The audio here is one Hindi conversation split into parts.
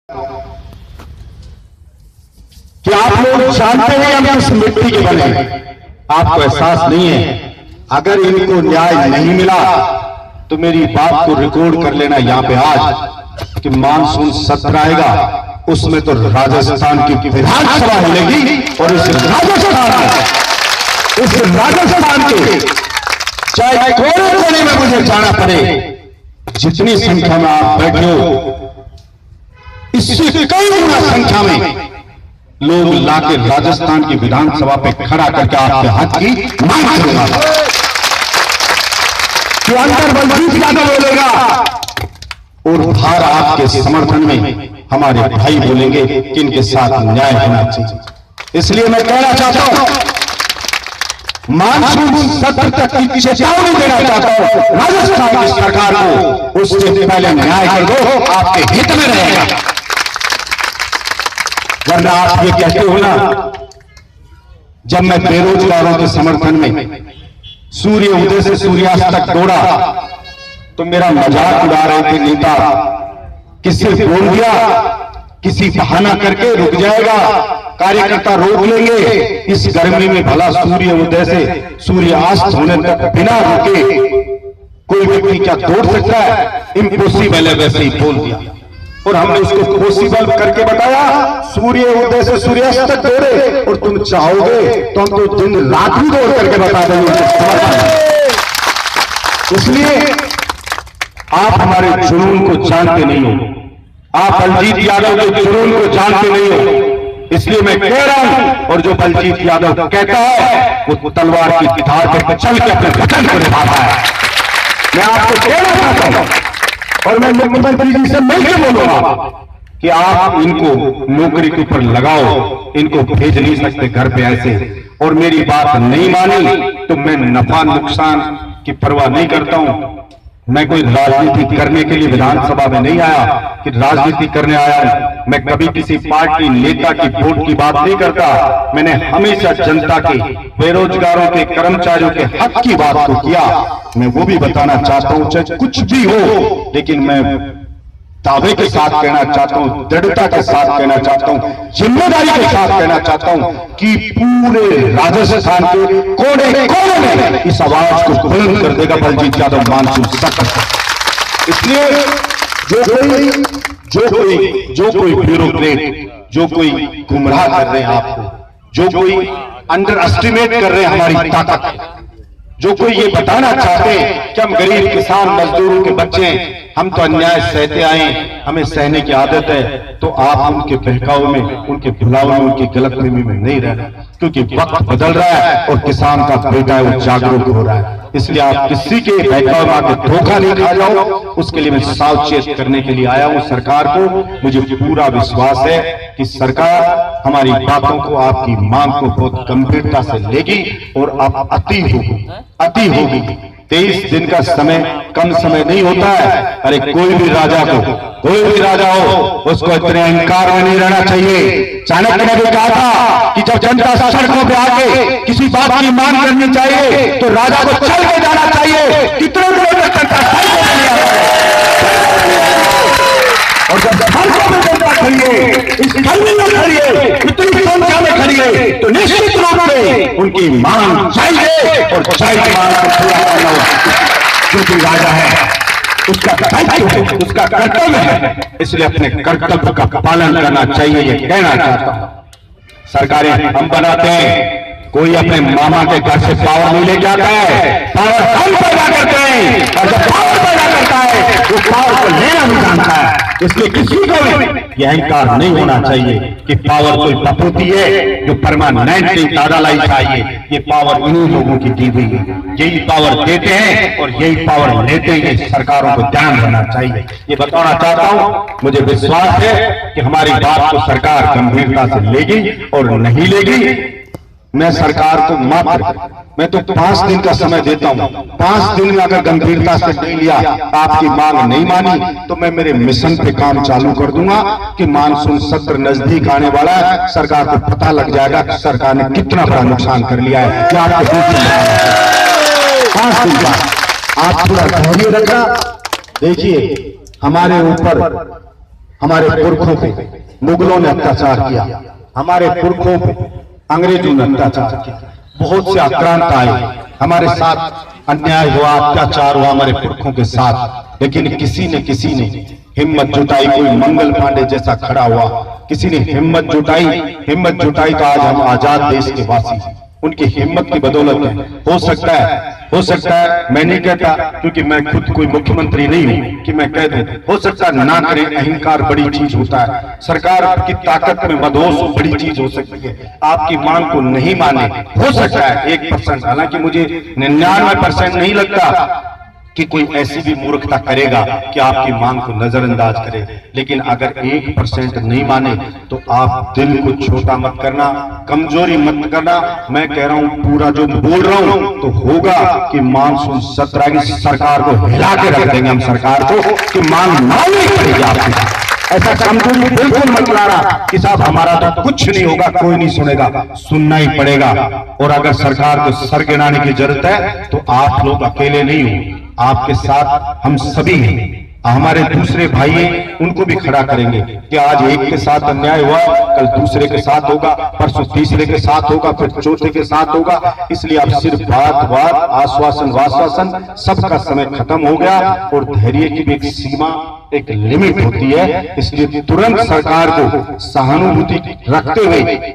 कि आप लोग जानते हैं हम किस मिट्टी के बने, आपको एहसास नहीं है। अगर इनको न्याय नहीं मिला तो मेरी बात को रिकॉर्ड कर लेना यहां पे आज कि मानसून सत्र आएगा, उसमें तो राजस्थान की विधानसभा मिलेगी और इस राजस्थान के चाहे कोने कोने में मुझे जाना पड़े, जितनी संख्या में आप बैठे हो इससे कई गुना संख्या में लोग लाके राजस्थान की विधानसभा पे खड़ा करके आपके हाथ की मांग करूंगा कि अंदर बलजीत यादव बोलेगा और बाहर आपके समर्थन में हमारे भाई बोलेंगे कि इनके साथ न्याय होना चाहिए। इसलिए मैं कहना चाहता हूं, मानसून सत्र तक की चेतावनी देना चाहता हूं राजस्थान की सरकार को, उससे पहले न्याय कर दो, आपके हित में रहेगा। वरना आप ये कहते हो ना, जब मैं बेरोजगारों के समर्थन में सूर्य उदय से सूर्यास्त तक दौड़ा तो मेरा मजाक उड़ा रहे थे नेता, किसी बोल दिया किसी बहाना करके रुक जाएगा, कार्यकर्ता रोक लेंगे, इस गर्मी में भला सूर्य उदय से सूर्यास्त होने तक बिना रुके कोई व्यक्ति क्या दौड़ सकता है? इम्पॉसिबल है। वैसे ही बोल दिया और हमने उसको पॉसिबल करके बताया, सूर्य उदय से सूर्यास्त तक दौड़े और तुम चाहोगे तो हम तो दिन रात भी दौड़ करके बता देंगे। इसलिए आप हमारे जुनून को जानते नहीं हो, आप बलजीत यादव के जुनून को जानते नहीं हो, इसलिए मैं कह रहा हूं। और जो बलजीत यादव कहता है वो तलवार की धार पर चल के अपने वतन को निभाता है। मैं आपको कहना चाहता हूं और मैं मुख्यमंत्री जी से मिलकर बोलूंगा कि आप इनको नौकरी के ऊपर लगाओ, इनको भेज नहीं सकते घर पे ऐसे। और मेरी बात नहीं मानी तो मैं नफा नुकसान की परवाह नहीं करता हूं। मैं कोई राजनीति करने के लिए विधानसभा में नहीं आया कि राजनीति करने आया हूं। मैं कभी किसी पार्टी नेता की वोट की बात नहीं करता। मैंने हमेशा जनता के, बेरोजगारों के, कर्मचारियों के हक की बात को किया। मैं वो भी बताना चाहता हूं, चाहे कुछ भी हो, लेकिन मैं दावे के साथ कहना चाहता हूं, दृढ़ता के साथ कहना चाहता हूं, जिम्मेदारी के साथ कहना चाहता हूं कि पूरे राजस्थान के कोने कोने में इस आवाज को बुलंद कर देगा बलजीत यादव मानसून सत्र। इसलिए जो कोई ब्यूरोक्रेट, जो कोई गुमराह कर रहे हैं आपको, जो कोई अंडर एस्टिमेट कर रहे हैं हमारी ताकत, जो कोई ये बताना चाहते हैं कि हम गरीब किसान मजदूरों के बच्चे हैं, हम तो अन्याय सहते आए, हमें सहने की आदत है, तो आप उनके बहकाव में, उनके भुलाव में, उनकी गलतफहमी में नहीं रहना, क्योंकि वक्त बदल रहा है और किसान का बेटा है वो जागरूक हो रहा है। इसलिए आप किसी के बहकाव में आके धोखा नहीं खा जाओ, उसके लिए मैं सावचेत करने के लिए आया हूं सरकार को। मुझे पूरा विश्वास है कि सरकार हमारी बातों को, आपकी मांग को बहुत गंभीरता से लेगी और अब अति होगी। 23 दिन का समय कम समय नहीं होता है। अरे कोई भी राजा हो उसको इतने अहंकार में नहीं रहना चाहिए। चाणक्य ने भी कहा था कि जब जनता सड़कों पे आके किसी बात की मांग करनी चाहिए तो राजा को चल के जाना चाहिए। कितने लोग जनता सड़कों पे नहीं और जब सड़कों में जनता खड़ी है, इस गर्मी में खड़ी है, इतनी संख्या में खड़ी है, तो निश्चित रूप से उनकी मांग चाहिए और चाहिए मांग को पूरा करना होगा। क्योंकि राजा है, उसका दायित्व है, उसका कर्तव्य है, इसलिए अपने कर्तव्य का पालन करना चाहिए। ये कहना चाहता हूं। सरकारें हम बनाते हैं, कोई अपने मामा के घर से पावर नहीं लेके आता है, पावर हम पैदा करते हैं और जब पावर पैदा करता है वो पावर को लेना भी जानता है। इसलिए किसी को भी यह अहंकार नहीं होना चाहिए कि पावर कोई बपूती है जो परमानेंटली दादा लाई चाहिए। ये पावर इन्हीं लोगों की दी हुई है, यही पावर देते हैं और यही पावर लेते हैं। सरकारों को ध्यान देना चाहिए, ये बताना चाहता हूं। मुझे विश्वास है कि हमारी बात को सरकार गंभीरता से लेगी और नहीं लेगी। मैं सरकार को मैं तो 5 दिन का समय देता हूं। 5 दिन में अगर गंभीरता से नहीं लिया, आपकी मांग नहीं मानी, तो मैं मेरे मिशन पे काम चालू कर दूंगा कि मानसून सत्र नजदीक आने वाला है। सरकार को पता लग जाएगा कि सरकार ने कितना बड़ा नुकसान कर लिया है। क्या आपको 5 दिन बाद आप थोड़ा धैर्य रखना। देखिए हमारे ऊपर हमारे पुरखों पे मुगलों ने अत्याचार किया, हमारे पुरखों पे अंग्रेजों ने अत्याचार किया, बहुत से आक्रांत आए, हमारे साथ अन्याय हुआ, अत्याचार हुआ हमारे पुरखों के साथ, लेकिन किसी ने हिम्मत जुटाई। कोई मंगल पांडे जैसा खड़ा हुआ, किसी ने हिम्मत जुटाई तो आज हम आजाद देश के वासी हैं। उनकी हिम्मत की बदौलत है। हो सकता है मैं नहीं कहता, क्योंकि मैं खुद कोई मुख्यमंत्री नहीं हूं कि मैं कह दूं, हो सकता है ना करें, अहंकार बड़ी चीज होता है, सरकार की ताकत में मदहोश बड़ी चीज हो सकती है, आपकी मांग को नहीं माने, हो सकता है 1%, हालांकि मुझे 99% नहीं लगता कि कोई ऐसी भी मूर्खता करेगा कि आपकी मांग को नजरअंदाज करे, लेकिन अगर 1% नहीं माने तो आप दिल को छोटा मत करना, कमजोरी मत करना। मैं कह रहा हूं पूरा जो बोल रहा हूं तो होगा कि मानसून सत्र की सरकार को हिला के रख देंगे हम, सरकार को कि मांग माननी पड़ेगी आपकी। ऐसा कमजोरी बिल्कुल मत लाना कि साहब हमारा तो कुछ नहीं होगा, कोई नहीं सुनेगा, सुनना ही पड़ेगा। और अगर सरकार को सर गिराने की जरूरत है तो आप लोग अकेले नहीं हो, आपके साथ हम सभी हैं, हमारे दूसरे भाई हैं, उनको भी खड़ा करेंगे कि आज एक के साथ अन्याय हुआ, कल दूसरे के साथ होगा, परसों तीसरे के साथ होगा, फिर चौथे के साथ होगा। इसलिए अब सिर्फ बात आश्वासन सबका समय खत्म हो गया और धैर्य की भी एक सीमा, एक लिमिट होती है। इसलिए तुरंत सरकार को सहानुभूति रखते हुए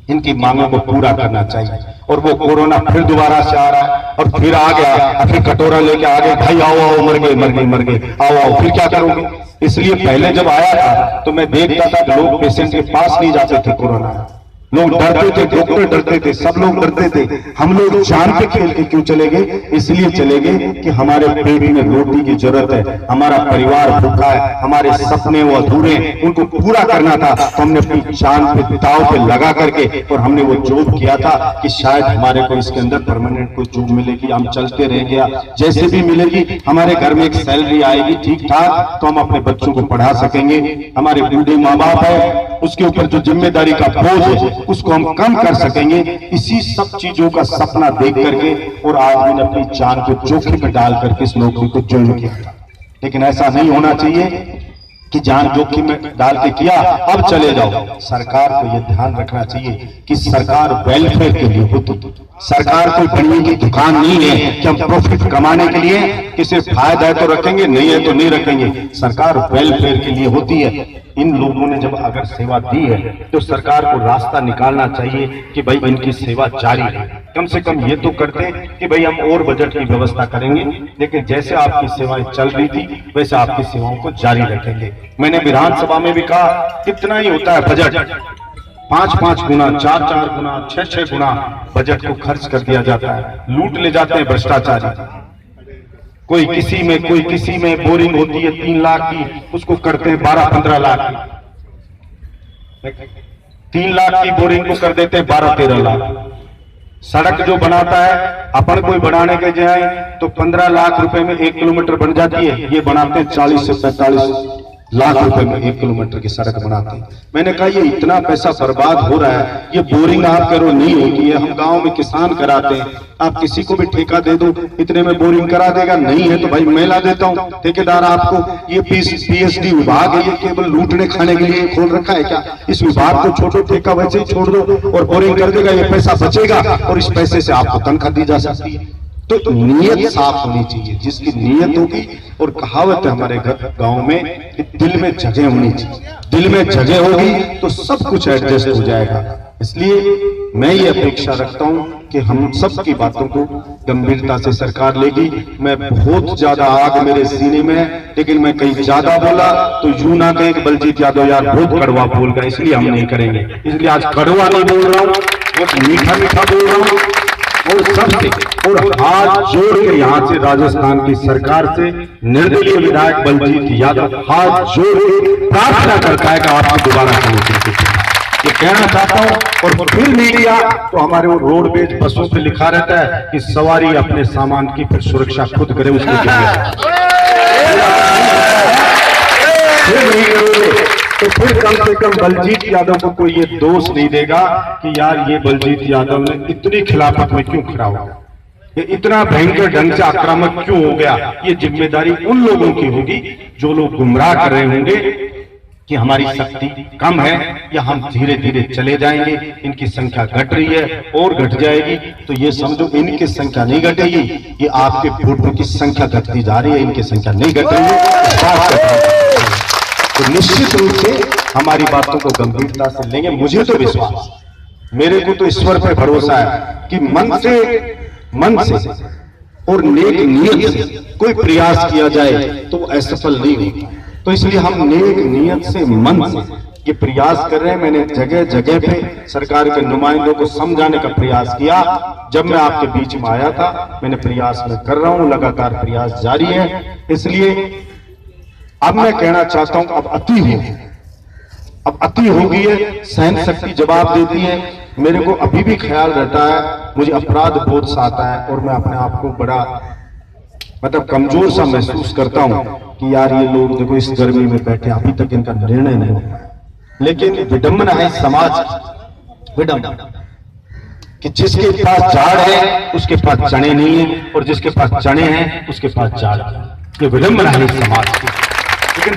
इनकी मांगों को पूरा करना चाहिए। और वो कोरोना फिर दोबारा से आ रहा है और फिर आ गया, फिर कटोरा लेके आ गए, भाई आओ मर गए, आओ फिर क्या करोगे। इसलिए पहले जब आया था तो मैं देखता था कि लोग पेशेंट के पास नहीं जाते थे, कोरोना लोग डरते थे, डॉक्टर डरते थे, सब लोग डरते थे। हम लोग जान पे खेल के क्यों चले गए? इसलिए चले गए कि हमारे पेट में रोटी की जरूरत है, हमारा परिवार भूखा है, हमारे सपने वो अधूरे हैं, उनको पूरा करना था। तो हमने अपनी जान पे दाव पे लगा करके और हमने वो जॉब किया था कि शायद हमारे को इसके अंदर परमानेंट कोई जॉब मिलेगी, हम चलते रह गया, जैसे भी मिलेगी हमारे घर में एक सैलरी आएगी ठीक ठाक, तो हम अपने बच्चों को पढ़ा सकेंगे। हमारे बूढ़े माँ बाप है, उसके ऊपर जो जिम्मेदारी का बोझ है उसको हम कम कर सकेंगे। इसी सब चीजों का सपना देख करके और आज मैंने अपनी जान को जोखिम में डाल करके इस नौकरी को ज्वाइन किया था। लेकिन ऐसा नहीं होना चाहिए कि जान जोखिम में डाल के किया अब चले जाओ। सरकार को यह ध्यान रखना चाहिए कि सरकार वेलफेयर के लिए होती, सरकार कोई बनने की दुकान नहीं है कि हम प्रॉफिट कमाने के लिए कि सिर्फ फायदा है तो रखेंगे, नहीं है तो नहीं रखेंगे। सरकार वेलफेयर के लिए होती है। इन लोगों ने जब अगर सेवा दी है तो सरकार को रास्ता निकालना चाहिए कि भाई इनकी सेवा जारी रहे। कम से कम ये तो करते कि भाई हम और बजट की व्यवस्था करेंगे, लेकिन जैसे आपकी सेवाएं चल रही थी वैसे आपकी सेवाओं को जारी रखेंगे। मैंने विधानसभा में भी कहा कितना ही होता है बजट, 5-5 गुना, 4-4 गुना, 6-6 गुना बजट को खर्च कर दिया जाता है, लूट ले जाते हैं भ्रष्टाचारी। कोई किसी में बोरिंग होती है 3 लाख की, उसको करते हैं 12-15 लाख की। 3 लाख की बोरिंग को कर देते हैं 12-13 लाख। सड़क जो बनाता है अपन कोई बनाने के जाए तो 15 लाख रुपए में 1 किलोमीटर बन जाती है, ये बनाते हैं 40 से 45 लाख रुपए में 1 किलोमीटर की सड़क बनाते हैं। मैंने कहा ये इतना पैसा बर्बाद हो रहा है, ये बोरिंग आप करो नहीं होती है, हम गांव में किसान कराते हैं, आप किसी को भी ठेका दे दो इतने में बोरिंग करा देगा, नहीं है तो भाई मैं ला देता हूं ठेकेदार आपको। ये पीएचडी विभाग है, ये केवल लूटने खाने के लिए खोल रखा है क्या? इस विभाग को छोड़ो, ठेका वैसे ही छोड़ दो और बोरिंग कर देगा, ये पैसा बचेगा और इस पैसे से आपको तनख्वाह दी जा सकती है। तो नीयत साफ होनी चाहिए, जिसकी नीयत होगी। और कहावत है हमारे गांव में कि दिल में जगह होनी चाहिए, दिल में जगह होगी तो सब कुछ एडजस्ट हो जाएगा। इसलिए मैं ये अपेक्षा रखता हूं कि हम सब की बातों को गंभीरता से सरकार लेगी। मैं बहुत ज्यादा आग मेरे सीने में है, लेकिन मैं कहीं ज्यादा बोला तो यूं ना कहे कि बलजीत यादव यार बहुत कड़वा बोल गए, इसलिए हम नहीं करेंगे। इसलिए आज कड़वा नहीं बोल रहा हूं, बहुत मीठा मीठा बोल रहा हूं और सबसे और हाथ जोड़ के यहाँ से राजस्थान की सरकार से निर्दलीय विधायक बलजीत यादव हाथ जोड़ के प्रार्थना करता है कि आपको दोबारा ये कहना चाहता हूं। और फिर मीडिया तो हमारे वो रोडवेज बसों पे लिखा रहता है कि सवारी अपने सामान की फिर सुरक्षा खुद करे, उसकी तो फिर कम से कम बलजीत यादव को कोई ये दोष नहीं देगा कि यार ये बलजीत यादव ने इतनी खिलाफत में क्यों खड़ा हुआ, ये इतना भयंकर ढंग से आक्रामक क्यों हो गया। ये जिम्मेदारी उन लोगों की होगी जो लोग गुमराह कर रहे होंगे, कि हमारी शक्ति कम है या हम धीरे धीरे चले जाएंगे, इनकी संख्या घट रही है और घट जाएगी, तो ये समझो इनकी संख्या नहीं घटेगी, ये आपके वोटों की संख्या घटती जा रही है, इनकी संख्या नहीं घट रही है। तो निश्चित रूप से हमारी बातों को गंभीरता से लेंगे। मुझे तो विश्वास, मेरे को तो ईश्वर पर भरोसा है कि मन से और नेक नियत से कोई प्रयास किया जाए तो वो असफल नहीं होगा। तो इसलिए हम नेक नियत से, मन से ये प्रयास कर रहे हैं। मैंने जगह जगह पे सरकार के नुमाइंदों को समझाने का प्रयास किया। जब मैं आपके बीच में आया था, मैंने प्रयास में कर रहा हूं, लगातार प्रयास जारी है। इसलिए अब मैं कहना चाहता हूं, अब अति हो गई है, सहन शक्ति जवाब देती है। मेरे को अभी भी ख्याल रहता है, मुझे अपराध बोध सा आता है और मैं अपने आप को बड़ा कमजोर सा महसूस करता हूं कि यार ये लोग देखो इस गर्मी में बैठे, अभी तक इनका निर्णय नहीं हुआ। लेकिन विडंबना है समाज, विडंबना कि जिसके पास झाड़ है उसके पास चने नहीं है, और जिसके पास चने हैं उसके पास झाड़ है। ये विडंबना है समाज की। लेकिन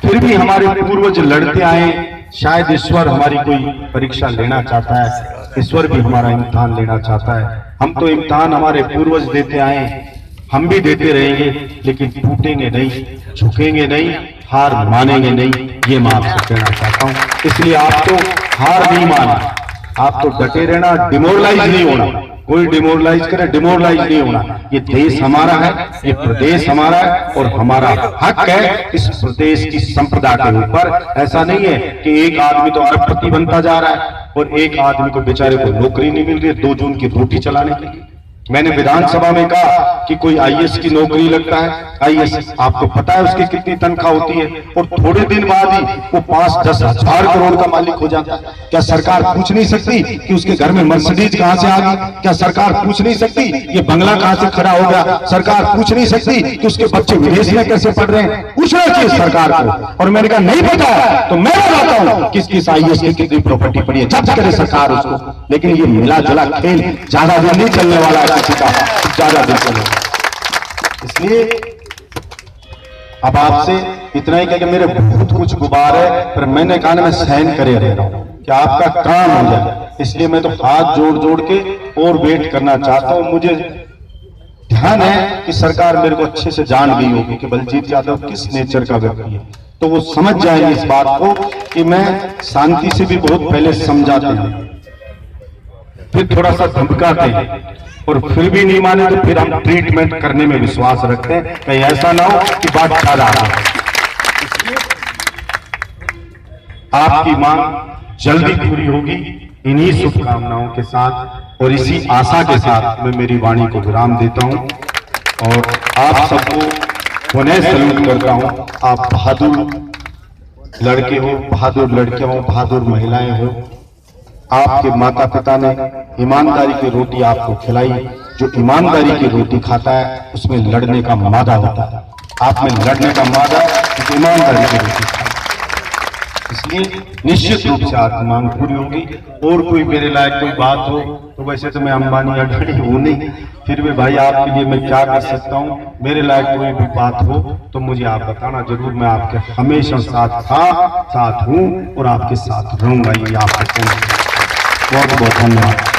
फिर भी हमारे पूर्वज लड़ते आए। शायद ईश्वर हमारी कोई परीक्षा लेना चाहता है, ईश्वर भी हमारा इम्तिहान लेना चाहता है। हम तो इम्तिहान हमारे पूर्वज देते आए, हम भी देते रहेंगे, लेकिन टूटेंगे नहीं, झुकेंगे नहीं, हार मानेंगे नहीं, ये मैं आपसे कहना चाहता हूं। इसलिए आप तो हार नहीं माना, आप तो डटे रहना, डिमोरलाइज नहीं होना। कोई डिमोरलाइज करे, डिमोरलाइज नहीं होना। ये देश हमारा है, ये प्रदेश हमारा है, और हमारा हक है इस प्रदेश की संपदा के ऊपर। ऐसा नहीं है कि एक आदमी तो अरबपति बनता जा रहा है और एक आदमी को बेचारे को नौकरी नहीं मिल रही है 2 जून की रोटी चलाने के लिए। मैंने विधानसभा में कहा कि कोई आईएएस की नौकरी लगता है, आईएएस आपको पता है उसकी कितनी तनख्वाह होती है, और थोड़े दिन बाद ही वो 5-10 हजार करोड़ का मालिक हो जाता है। क्या सरकार पूछ नहीं सकती कि उसके घर में मर्सिडीज कहां से आ गई? क्या सरकार पूछ नहीं सकती ये बंगला कहां से खड़ा हो गया? सरकार पूछ नहीं सकती कि उसके बच्चे विदेश में कैसे पढ़ रहे हैं? पूछना चाहिए सरकार को। और मैंने कहा नहीं पता तो मैं बताता हूं किस किस आईएएस की कितनी प्रॉपर्टी पड़ी है, जब्त करे सरकार उसको। लेकिन ये मिला जुला खेल ज्यादा दिन नहीं चलने वाला है, ज्यादा दिन चलेगा। इसलिए अब आपसे इतना ही कह कि मेरे बहुत कुछ गुबार है, पर मैंने कहा ना मैं सहन करे रह रहा हूं कि आपका काम हो जाए। इसलिए मैं तो हाथ जोड़ जोड़ के और वेट करना चाहता हूं। मुझे ध्यान है कि सरकार मेरे को अच्छे से जान गई होगी कि बलजीत यादव किस नेचर का व्यक्ति है, तो वो समझ जाएंगे इस बात को कि मैं शांति से भी बहुत पहले समझाते हैं, फिर थोड़ा सा धमकाते हैं, और फिर भी नहीं माने तो फिर हम ट्रीटमेंट करने में विश्वास रखते हैं, कहीं ऐसा ना हो कि बात ज्यादा आ रहा। आपकी मांग जल्दी पूरी होगी, इन्हीं शुभकामनाओं के साथ और इसी आशा के साथ मैं मेरी वाणी को विराम देता हूं, और आप सबको पुनः सैल्यूट करता हूं। आप बहादुर लड़के हो, बहादुर लड़कियां हो, बहादुर महिलाएं हो। आपके माता पिता ने ईमानदारी की रोटी आपको खिलाई। जो ईमानदारी की रोटी खाता है उसमें लड़ने का मादा होता है, आप में लड़ने का मादा ईमानदारी की रोटी खाई। इसलिए निश्चित रूप से आपकी मांग पूरी होगी। और कोई मेरे लायक कोई बात हो तो वैसे तो मैं अंबानी अडानी हूं नहीं, फिर भी भाई आपके लिए मैं क्या कर सकता हूं। मेरे लायक कोई भी बात हो तो मुझे आप बताना जरूर, मैं आपके हमेशा साथ था, साथ हूं और आपके साथ रहूंगा। ये आपको बहुत बहुत धन्यवाद।